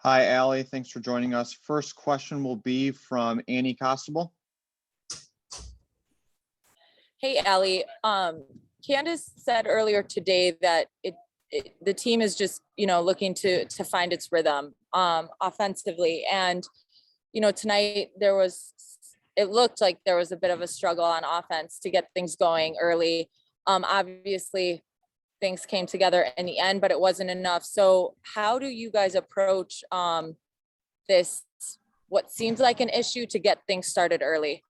Hi, Allie. Thanks for joining us. First question will be from Annie Costable. Hey, Allie. Candace said earlier today that the team is just, looking to find its rhythm offensively. And, tonight it looked like there was a bit of a struggle on offense to get things going early. Obviously, things came together in the end, but it wasn't enough. So how do you guys approach this, what seems like an issue, to get things started early?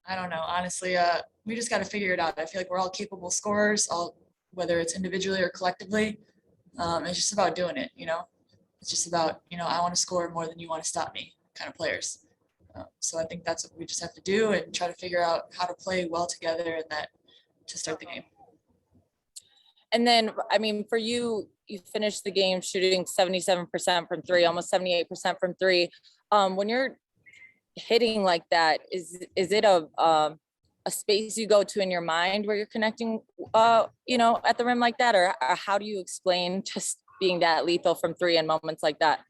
I don't know. Honestly, we just got to figure it out. I feel like we're all capable scorers, whether it's individually or collectively. It's just about doing it, It's just about, I want to score more than you want to stop me kind of players. So I think that's what we just have to do and try to figure out how to play well together and that to start the game. And then, I mean, for you finished the game shooting 77% from three, almost 78% from three. When you're hitting like that, is it a space you go to in your mind where you're connecting, at the rim like that, or how do you explain just being that lethal from three in moments like that?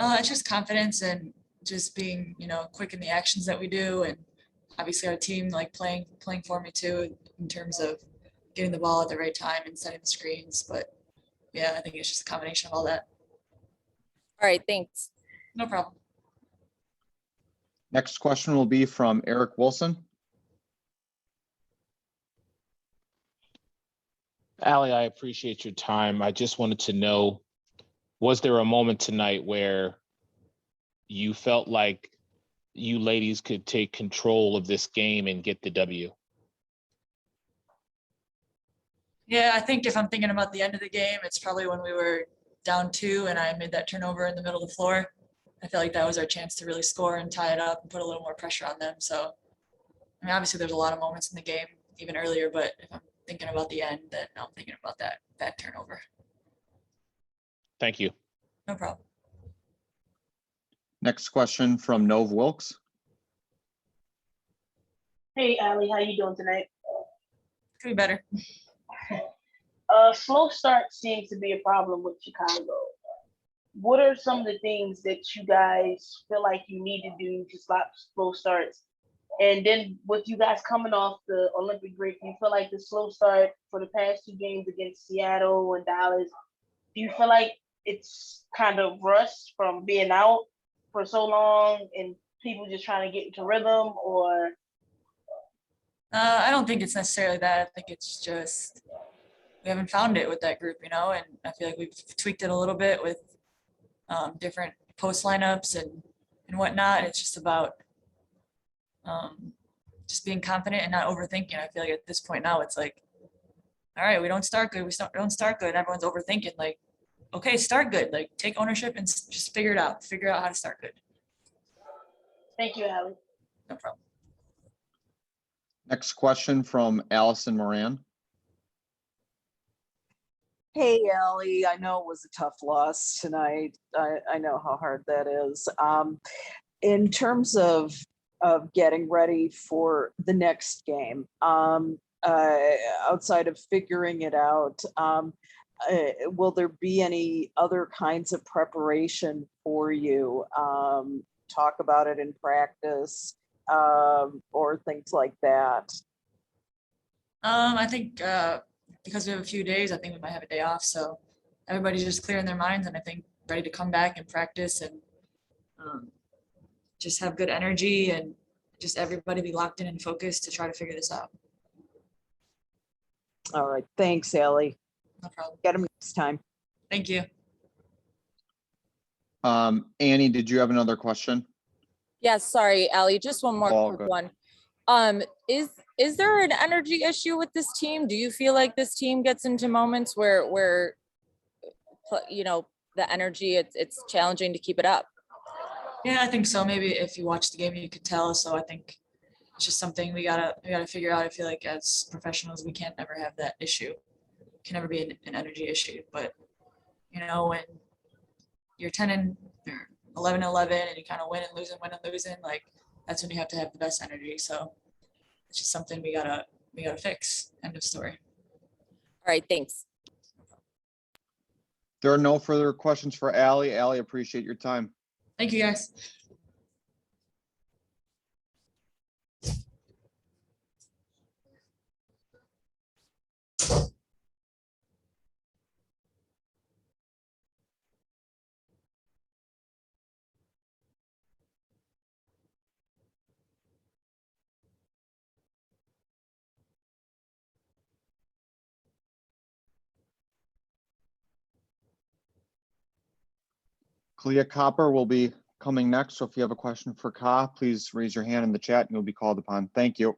It's just confidence and just being, quick in the actions that we do, and obviously our team like playing for me too in terms of getting the ball at the right time and setting the screens. But yeah, I think it's just a combination of all that. All right, thanks. No problem. Next question will be from Eric Wilson. Allie, I appreciate your time. I just wanted to know, was there a moment tonight where you felt like you ladies could take control of this game and get the W? Yeah, I think if I'm thinking about the end of the game, it's probably when we were down 2 and I made that turnover in the middle of the floor. I feel like that was our chance to really score and tie it up and put a little more pressure on them. So, I mean, obviously there's a lot of moments in the game, even earlier, but if I'm thinking about the end, then I'm thinking about that turnover. Thank you. No problem. Next question from Nove Wilkes. Hey, Allie, how you doing tonight? Could be better. Slow start seems to be a problem with Chicago. What are some of the things that you guys feel like you need to do to stop slow starts? And then with you guys coming off the Olympic break, do you feel like the slow start for the past 2 games against Seattle and Dallas, do you feel like it's kind of rushed from being out for so long and people just trying to get into rhythm, or? I don't think it's necessarily that. I think it's just we haven't found it with that group, and I feel like we've tweaked it a little bit with different post lineups and whatnot. It's just about just being confident and not overthinking. I feel like at this point now it's like, all right, we don't start good. Don't start good. Everyone's overthinking. Like, okay, start good. Like, take ownership and just figure it out. Figure out how to start good. Thank you, Allie. No problem. Next question from Allison Moran. Hey, Allie, I know it was a tough loss tonight. I know how hard that is. In terms of getting ready for the next game, outside of figuring it out, will there be any other kinds of preparation for you? Talk about it in practice, or things like that? I think because we have a few days, I think we might have a day off. So everybody's just clearing their minds and I think ready to come back and practice and just have good energy and just everybody be locked in and focused to try to figure this out. All right. Thanks, Allie. No problem. Get them next time. Thank you. Annie, did you have another question? Yes, sorry, Allie, just one more All quick good. one. Is there an energy issue with this team? Do you feel like this team gets into moments where the energy, it's challenging to keep it up? Yeah, I think so. Maybe if you watch the game, you could tell. So I think it's just something we gotta figure out. I feel like as professionals, we can't ever have that issue. It can never be an energy issue. But when you're 10 and or 11 and you kind of win and losing, like that's when you have to have the best energy. So it's just something we gotta fix. End of story. All right, thanks. There are no further questions for Allie. Allie, appreciate your time. Thank you, guys. Clea Copper will be coming next. So if you have a question for Ka, please raise your hand in the chat and you'll be called upon. Thank you.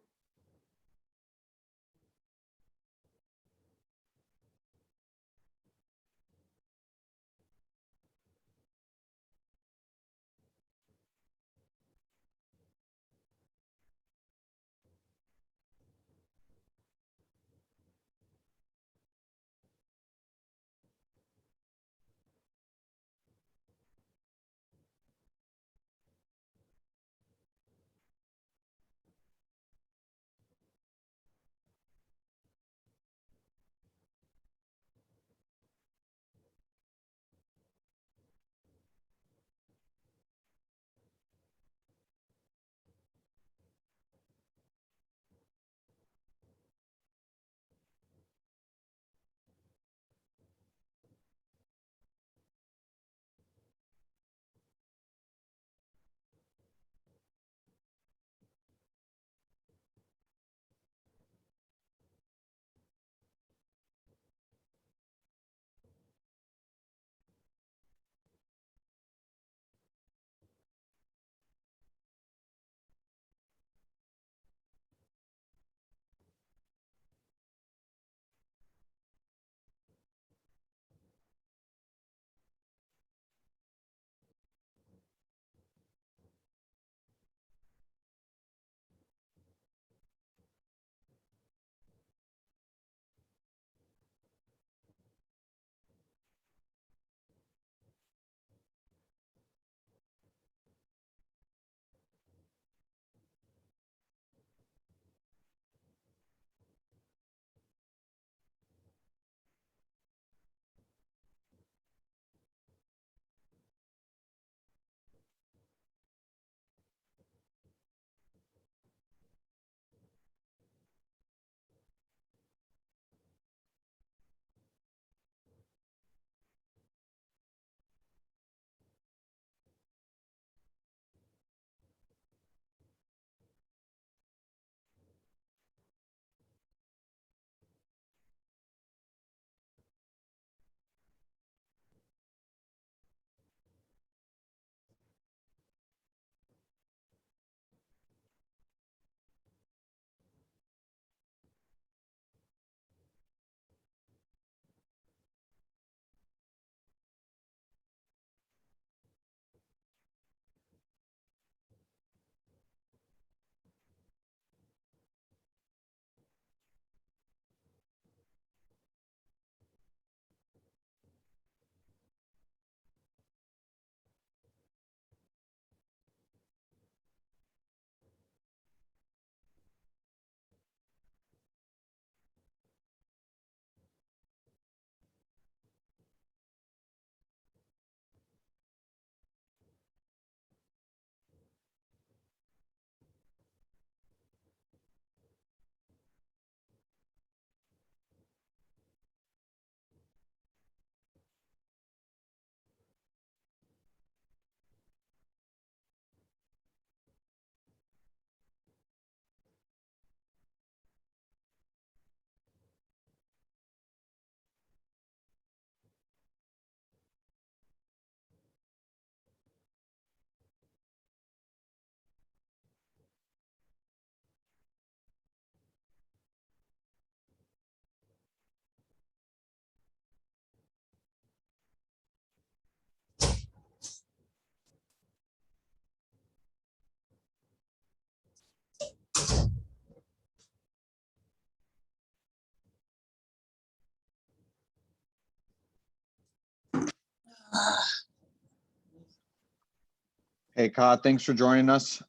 Hey, Ka, thanks for joining us.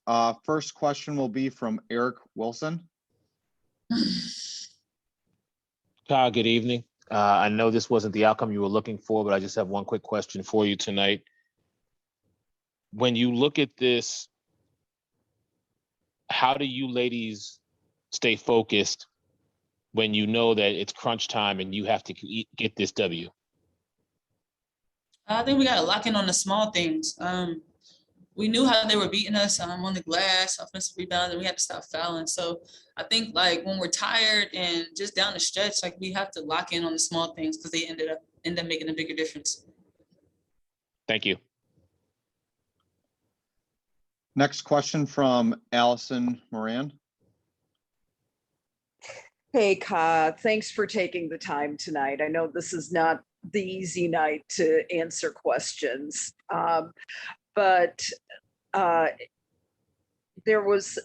First question will be from Eric Wilson. Ka, good evening. I know this wasn't the outcome you were looking for, but I just have one quick question for you tonight. When you look at this, how do you ladies stay focused when you know that it's crunch time and you have to get this W? I think we got to lock in on the small things. We knew how they were beating us on the glass, offensive rebounds, and we had to stop fouling. So I think like when we're tired and just down the stretch, like we have to lock in on the small things because they end up making a bigger difference. Thank you. Next question from Allison Moran. Hey, Ka, thanks for taking the time tonight. I know this is not the easy night to answer questions, but there was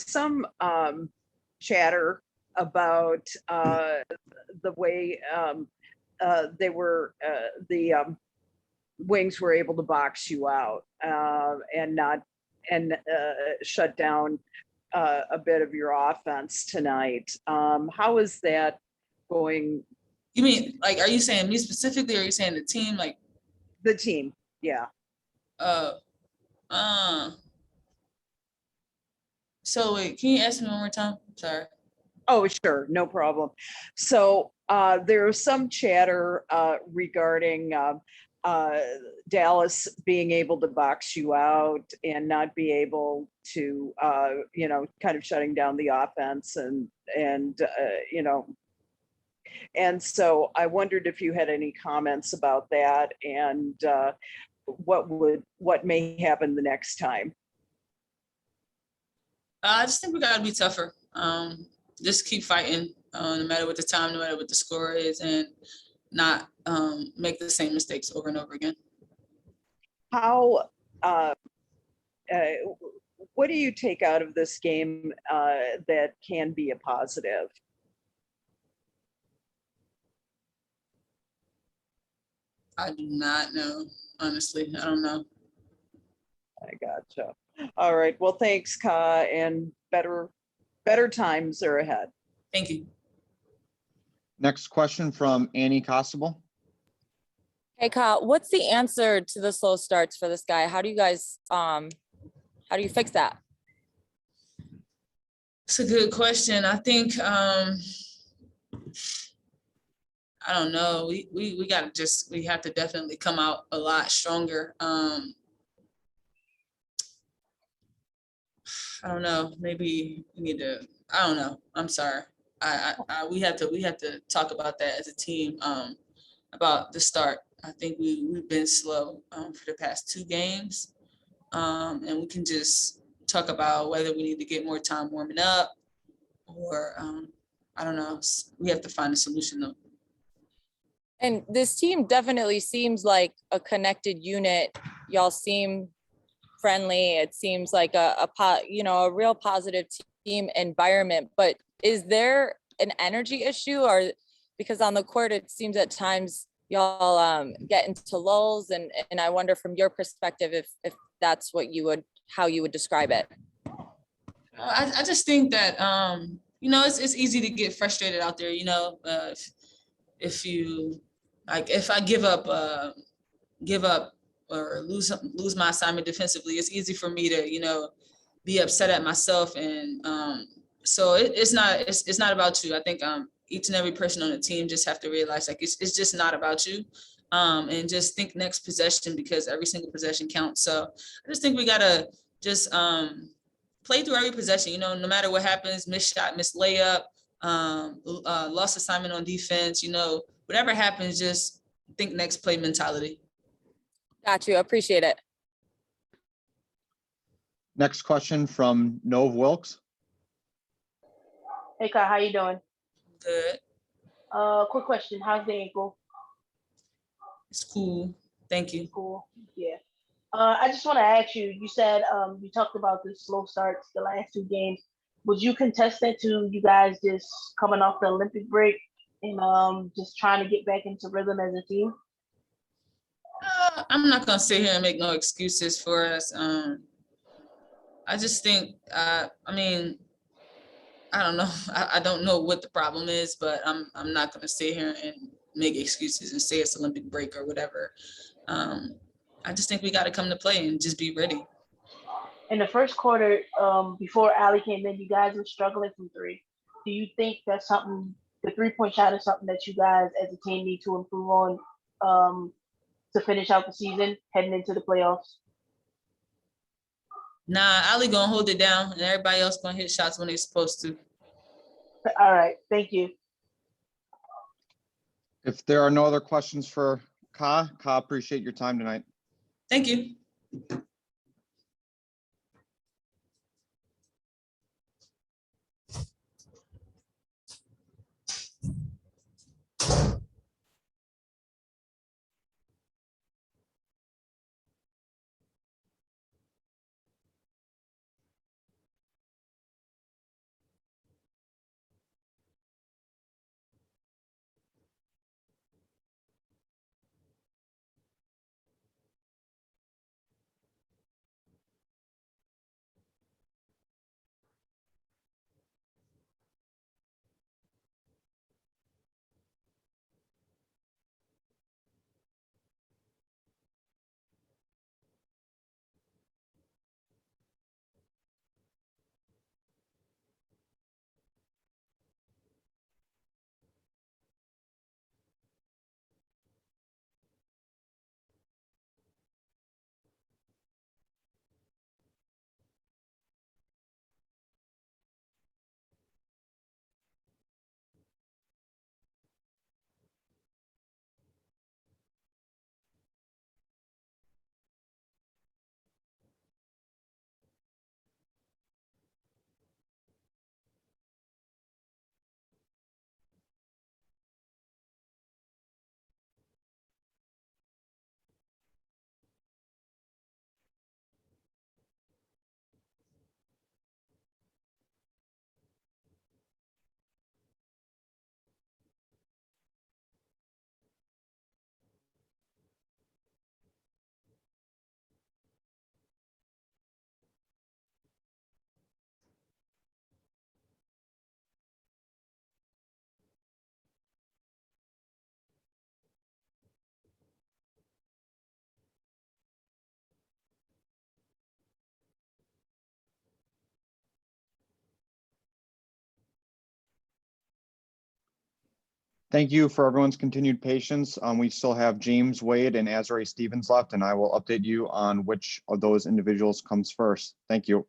some chatter about the way they were the Wings were able to box you out and shut down a bit of your offense tonight. How is that going? You mean like, are you saying me specifically, or are you saying the team? Like the team, yeah. So wait, can you ask me one more time? Sorry. Oh, sure, no problem. So there was some chatter regarding Dallas being able to box you out and not be able to, kind of shutting down the offense and so I wondered if you had any comments about that and what may happen the next time. I just think we gotta be tougher. Just keep fighting, no matter what the time, no matter what the score is, and not make the same mistakes over and over again. How, what do you take out of this game that can be a positive? I do not know, honestly. I don't know. I gotcha. All right. Well, thanks, Ka, and better times are ahead. Thank you. Next question from Annie Costable. Hey, Kyle, what's the answer to the slow starts for this guy? How do you guys, how do you fix that? It's a good question. I think, I don't know. We have to definitely come out a lot stronger. I don't know. Maybe we need to, I don't know. I'm sorry. We have to talk about that as a team, about the start. I think we've been slow for the past 2 games. And we can just talk about whether we need to get more time warming up or I don't know. We have to find a solution though. And this team definitely seems like a connected unit. Y'all seem friendly. It seems like a real positive team environment. But is there an energy issue, or because on the court it seems at times y'all get into lulls, and I wonder from your perspective if that's how you would describe it. I just think that it's easy to get frustrated out there. If I give up or lose my assignment defensively, it's easy for me to be upset at myself, and so it's not about you. I think each and every person on the team just have to realize like it's just not about you, and just think next possession, because every single possession counts. So I just think we gotta just play through every possession. No matter what happens, missed shot, missed layup, lost assignment on defense. Whatever happens, just think next play mentality. Got you. Appreciate it. Next question from Nove Wilkes. Hey, Kyle, how you doing? Good. Quick question. How's the ankle? It's cool. Thank you. Cool. Yeah. I just want to ask you, you said you talked about the slow starts the last 2 games. Would you contest that to you guys just coming off the Olympic break and just trying to get back into rhythm as a team? I'm not gonna sit here and make no excuses for us. I just think, I don't know. I don't know what the problem is, but I'm not gonna sit here and make excuses and say it's Olympic break or whatever. I just think we got to come to play and just be ready. In the first quarter, before Allie came in, you guys were struggling from three. Do you think that's something, the 3-point shot is something that you guys as a team need to improve on to finish out the season, heading into the playoffs? Nah, Ali gonna hold it down, and everybody else gonna hit shots when they're supposed to. All right, thank you. If there are no other questions for Ka, appreciate your time tonight. Thank you. Thank you for everyone's continued patience. We still have James Wade and Azrae Stevens left, and I will update you on which of those individuals comes first. Thank you.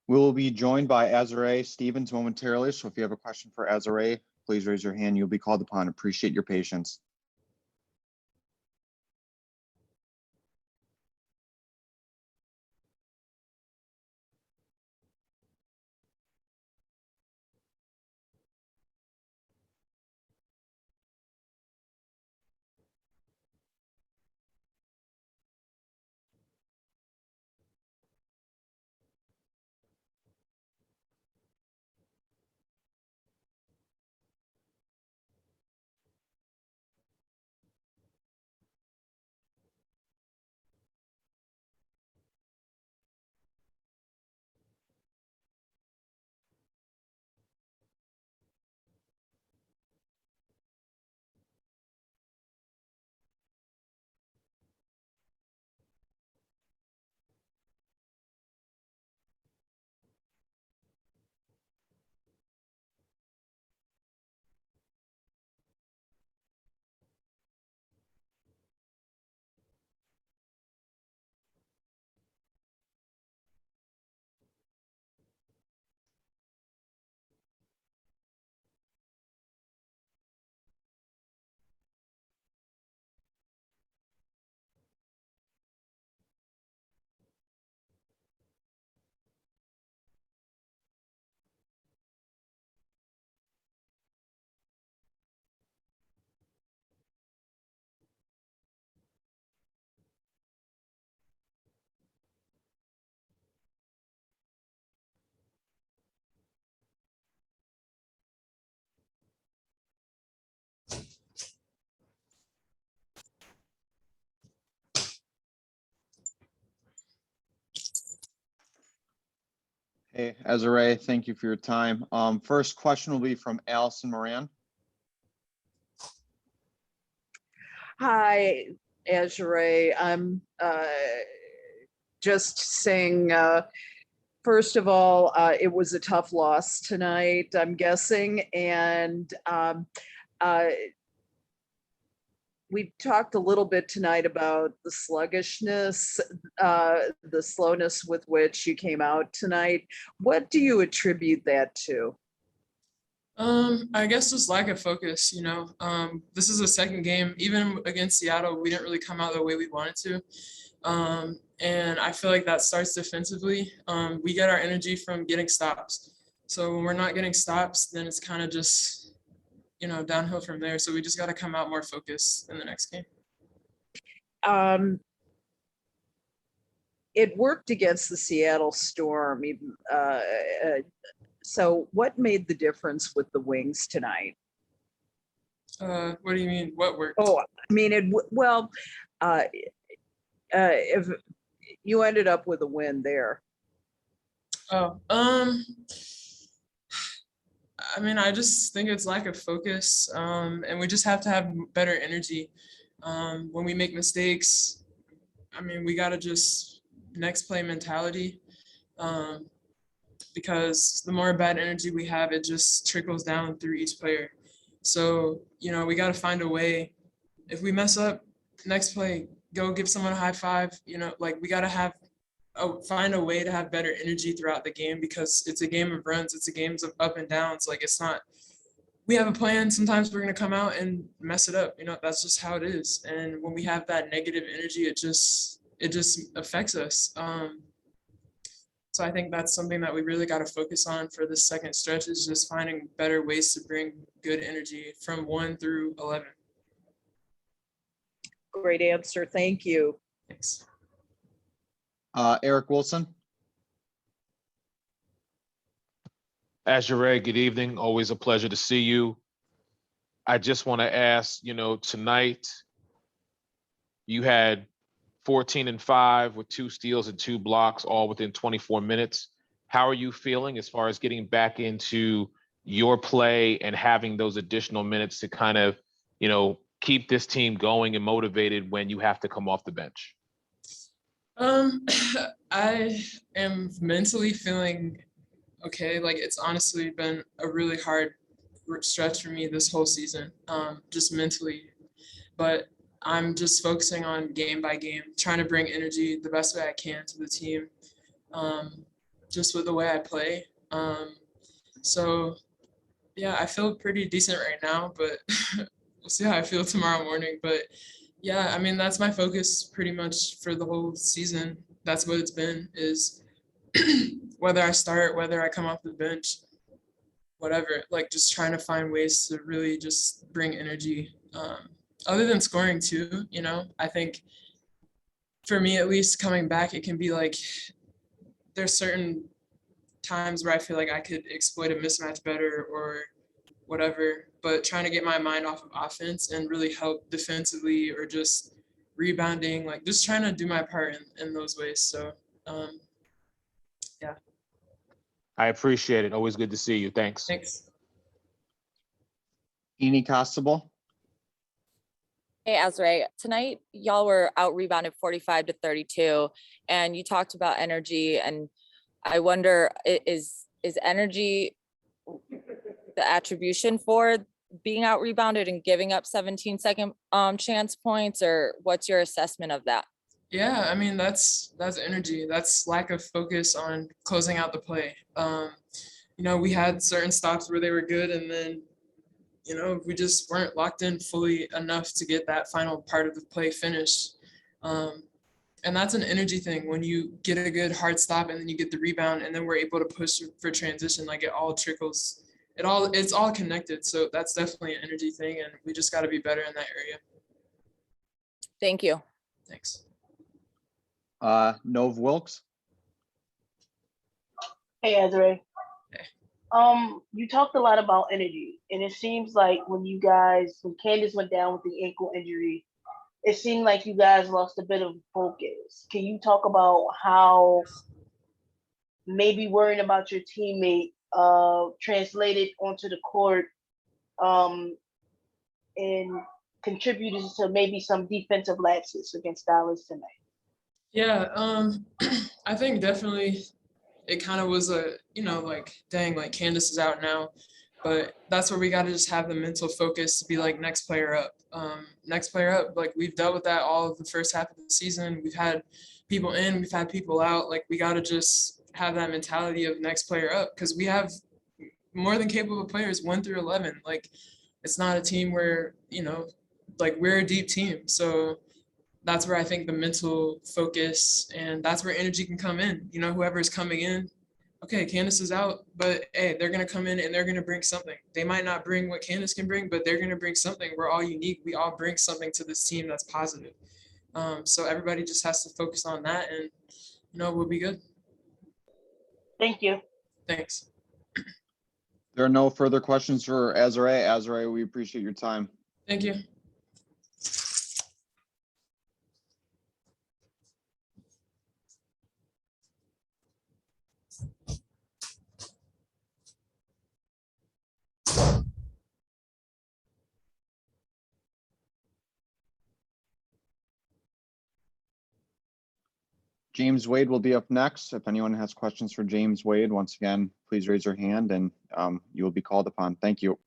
We will be joined by Azare Stevens momentarily. So if you have a question for Azare, please raise your hand. You'll be called upon. Appreciate your patience. Hey, Azare, thank you for your time. First question will be from Allison Moran. Hi, Azure. I'm just saying, first of all, it was a tough loss tonight, I'm guessing. And we talked a little bit tonight about the sluggishness, the slowness with which you came out tonight. What do you attribute that to? I guess just lack of focus, you know. This is the second game. Even against Seattle, we didn't really come out the way we wanted to. And I feel like that starts defensively. We get our energy from getting stops. So when we're not getting stops, then it's kind of just, you know, downhill from there. So we just got to come out more focused in the next game. It worked against the Seattle Storm. So what made the difference with the Wings tonight? What do you mean? What worked? Oh, I mean, if you ended up with a win there. Oh, I mean, I just think it's lack of focus, and we just have to have better energy. When we make mistakes, I mean, we got to just next play mentality, because the more bad energy we have, it just trickles down through each player. So, you know, we got to find a way. If we mess up, next play, go give someone a high five. You know, like we got to find a way to have better energy throughout the game, because it's a game of runs. It's a game of up and downs. Like it's not, we have a plan. Sometimes we're going to come out and mess it up. You know, that's just how it is. And when we have that negative energy, it just affects us. So I think that's something that we really got to focus on for the second stretch, is just finding better ways to bring good energy from 1 through 11. Great answer. Thank you. Thanks. Eric Wilson. Azure, good evening. Always a pleasure to see you. I just want to ask, you know, tonight you had 14 and 5 with 2 steals and 2 blocks, all within 24 minutes. How are you feeling as far as getting back into your play and having those additional minutes to kind of, you know, keep this team going and motivated when you have to come off the bench? I am mentally feeling okay. Like it's honestly been a really hard stretch for me this whole season, just mentally. But I'm just focusing on game by game, trying to bring energy the best way I can to the team. just with the way I play. So yeah, I feel pretty decent right now, but we'll see how I feel tomorrow morning. But yeah, I mean, that's my focus pretty much for the whole season. That's what it's been, is whether I start, whether I come off the bench, whatever, like just trying to find ways to really just bring energy. Other than scoring too, you know, I think for me at least coming back, it can be like there's certain times where I feel like I could exploit a mismatch better or whatever, but trying to get my mind off of offense and really help defensively or just rebounding, like just trying to do my part in those ways. So yeah. I appreciate it. Always good to see you. Thanks. Thanks. Eni Costable. Hey, Azrae, tonight y'all were out rebounded 45-32, and you talked about energy, and I wonder, is energy the attribution for being out rebounded and giving up 17-second chance points, or what's your assessment of that? Yeah, I mean, that's energy. That's lack of focus on closing out the play. You know, we had certain stops where they were good, and then, you know, we just weren't locked in fully enough to get that final part of the play finished. And that's an energy thing. When you get a good hard stop and then you get the rebound and then we're able to push for transition, like it all trickles. It's all connected. So that's definitely an energy thing, and we just got to be better in that area. Thank you. Thanks. Nov Wilkes. Hey, Azrae. Hey. You talked a lot about energy, and it seems like when Candace went down with the ankle injury, it seemed like you guys lost a bit of focus. Can you talk about how maybe worrying about your teammate translated onto the court and contributed to maybe some defensive lapses against Dallas tonight? Yeah, I think definitely it kind of was a, you know, like, dang, like Candace is out now, but that's where we got to just have the mental focus to be like next player up. Next player up, like we've dealt with that all of the first half of the season. We've had people in, we've had people out. Like we got to just have that mentality of next player up, because we have more than capable players 1 through 11. Like it's not a team where, you know, like we're a deep team. So that's where I think the mental focus, and that's where energy can come in. You know, whoever's coming in, okay, Candace is out, but hey, they're going to come in and they're going to bring something. They might not bring what Candace can bring, but they're going to bring something. We're all unique. We all bring something to this team that's positive. So everybody just has to focus on that, and, you know, we'll be good. Thank you. Thanks. There are no further questions for Azrae. Azrae, we appreciate your time. Thank you. James Wade will be up next. If anyone has questions for James Wade, once again, please raise your hand and you will be called upon. Thank you.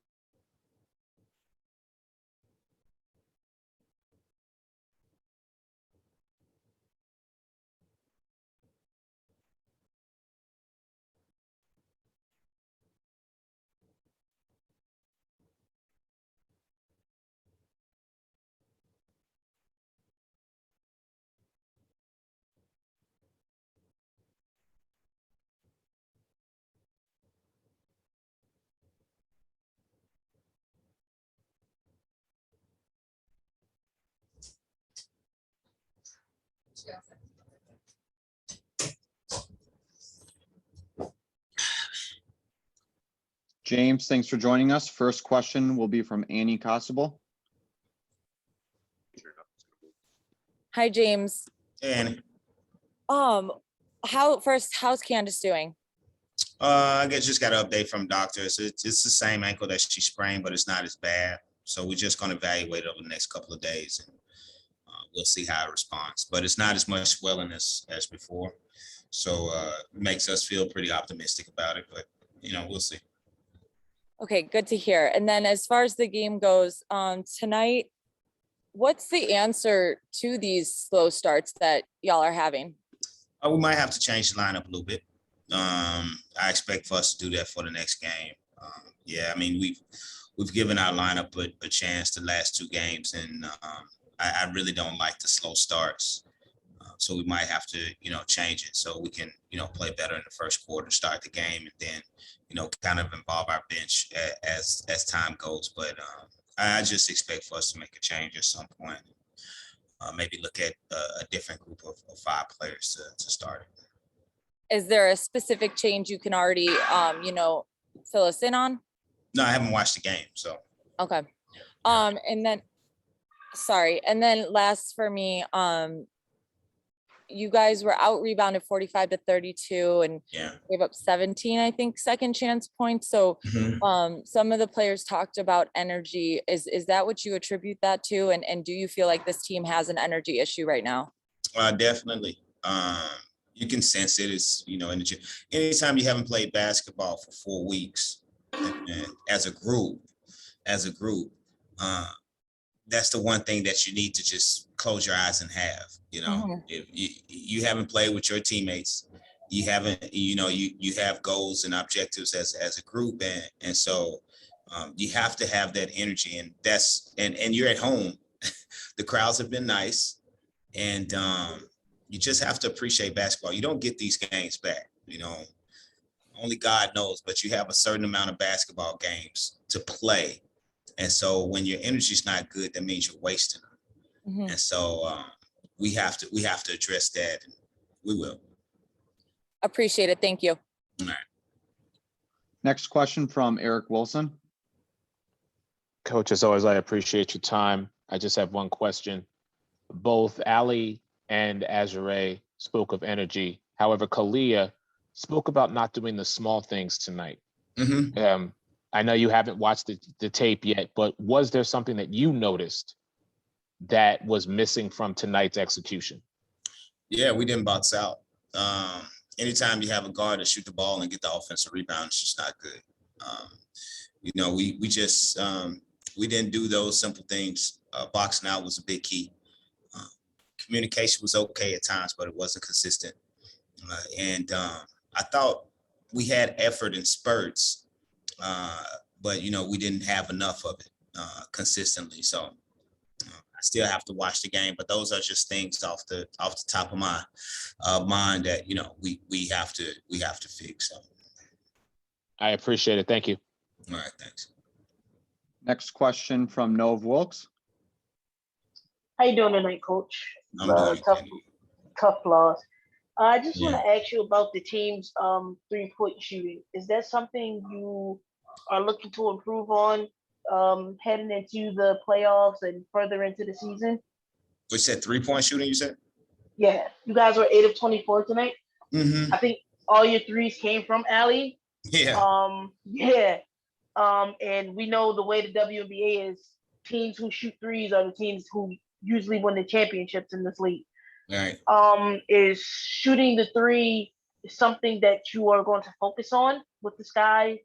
James, thanks for joining us. First question will be from Eni Costable. Hi, James. And how's Candace doing? I guess just got an update from doctors. It's the same ankle that she sprained, but it's not as bad. So we're just going to evaluate it over the next couple of days, and we'll see how it responds. But it's not as much swelling as before. So it makes us feel pretty optimistic about it. But, you know, we'll see. Okay, good to hear. And then as far as the game goes, tonight, what's the answer to these slow starts that y'all are having? We might have to change the lineup a little bit. I expect for us to do that for the next game. Yeah, I mean, we've given our lineup a chance the last two games, and I really don't like the slow starts. So we might have to, change it so we can, play better in the first quarter, start the game, and then, kind of involve our bench as time goes. But I just expect for us to make a change at some point. Maybe look at a different group of 5 players to start it. Is there a specific change you can already, fill us in on? No, I haven't watched the game, so. Okay. And then, sorry. And then last for me, you guys were out rebounded 45-32 and Yeah. gave up 17, I think, second chance points. So some of the players talked about energy. Is that what you attribute that to? And do you feel like this team has an energy issue right now? Definitely. You can sense it. It's, energy. Anytime you haven't played basketball for 4 weeks, and as a group, that's the one thing that you need to just close your eyes and have. If you haven't played with your teammates, you haven't, you have goals and objectives as a group, and so you have to have that energy, and and you're at home. The crowds have been nice, and you just have to appreciate basketball. You don't get these games back, only God knows, but you have a certain amount of basketball games to play. And so when your energy is not good, that means you're wasting them. And so we have to address that. And we will. Appreciate it. Thank you. All right. Next question from Eric Wilson. Coach, as always, I appreciate your time. I just have one question. Both Ali and Azure spoke of energy. However, Kalia spoke about not doing the small things tonight. I know you haven't watched the tape yet, but was there something that you noticed that was missing from tonight's execution? Yeah, we didn't box out. Anytime you have a guard to shoot the ball and get the offensive rebound, it's just not good. We just we didn't do those simple things. Boxing out was a big key. Communication was okay at times, but it wasn't consistent. I thought we had effort in spurts, but we didn't have enough of it consistently. So I still have to watch the game, but those are just things off the top of my mind that we have to fix. So. I appreciate it. Thank you. All right, thanks. Next question from Nov Wilkes. How you doing tonight, Coach? I'm doing Tough loss. I just want to ask you about the team's 3-point shooting. Is that something you are looking to improve on heading into the playoffs and further into the season? You said 3-point shooting, you said? Yeah, you guys were 8 of 24 tonight. I think all your threes came from Ali. Yeah. And we know the way the WNBA is, teams who shoot threes are the teams who usually win the championships in this league. Right. Is shooting the three something that you are going to focus on with the Sky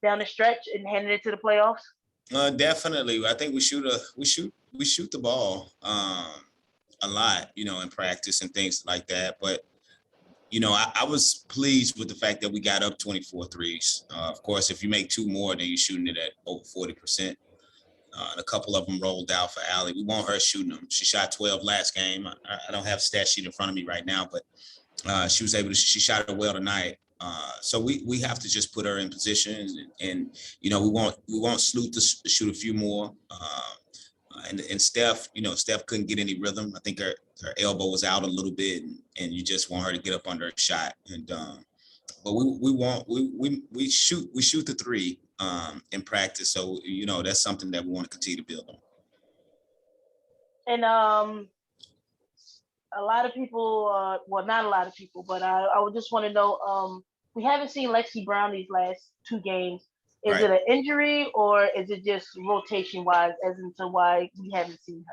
down the stretch and heading into the playoffs? Definitely. I think we shoot the ball a lot, in practice and things like that. But I was pleased with the fact that we got up 24 threes. Of course, if you make 2 more, then you're shooting it at over 40%. And a couple of them rolled out for Allie. We want her shooting them. She shot 12 last game. I don't have a stat sheet in front of me right now, but she shot it well tonight. So we have to just put her in position, and we want Sloot to shoot a few more. And Steph, Steph couldn't get any rhythm. I think her elbow was out a little bit, and you just want her to get up under a shot. And but we shoot the three in practice. So that's something that we want to continue to build on. And a lot of people, well, not a lot of people, but I would just want to know, we haven't seen Lexi Brown these last 2 games. Is it an injury, or is it just rotation wise as into why we haven't seen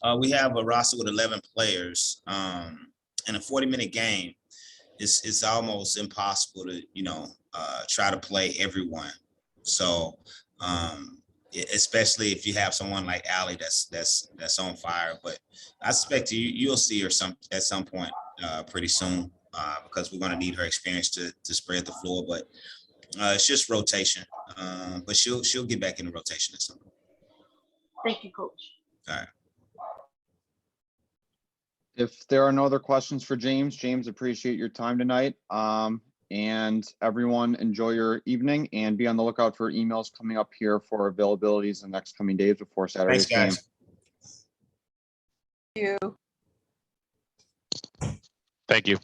her? We have a roster with 11 players. In a 40-minute game, it's almost impossible to try to play everyone. So especially if you have someone like Allie that's on fire. But I suspect you'll see her at some point pretty soon. because we're going to need her experience to spread the floor. But it's just rotation. But she'll get back in the rotation at some point. Thank you, Coach. All right. If there are no other questions for James, appreciate your time tonight. And everyone enjoy your evening and be on the lookout for emails coming up here for availabilities in the next coming days before Saturday's game. Thanks, guys. You. Thank you.